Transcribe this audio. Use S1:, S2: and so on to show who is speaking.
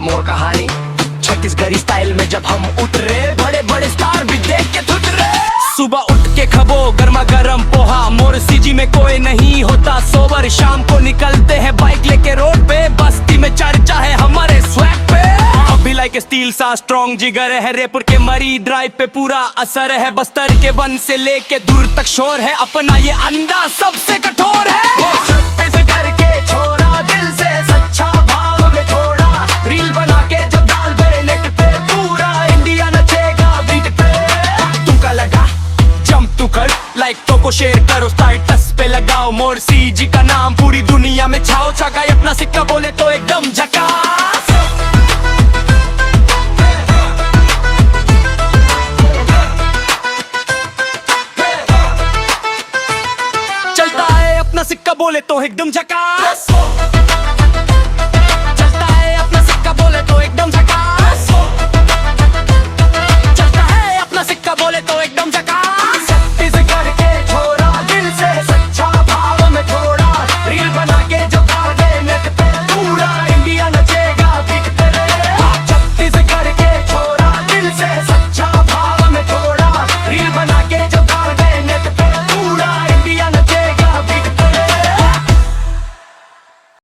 S1: मोर कहानी छत्तीसगढ़ी स्टाइल में जब हम उतरे, बड़े बड़े स्टार भी देख के थुतरे। सुबह उठ के खबो गर्मा गर्म पोहा, मोर सीजी में कोई नहीं होता सोबर। शाम को निकलते हैं बाइक लेके रोड पे, बस्ती में चर्चा है हमारे स्वैग पे। अभी लाइक स्टील सा स्ट्रॉन्ग जिगर है, रेपुर के मरी ड्राइव पे पूरा असर है। बस्तर के वन से लेके दूर तक शोर है, अपना ये अंदाज सबसे कठोर है। करके छोड़ा दिल से सच्चा भाव में छोड़ा, रील बना के जब डाल दे नेट पे, पूरा इंडिया नचेगा बीट पे। तुमका लगा जंप तू कर, लाइक तो को शेयर करो, स्टेटस पे लगाओ, मोर सीजी का नाम पूरी दुनिया में छाओ। छकाए अपना सिक्का बोले तो एकदम झकास। चलता है अपना सिक्का बोले तो एकदम झकास। चलता है अपना सिक्का बोले तो एकदम झकास। चलता है अपना सिक्का बोले तो एकदम झकास।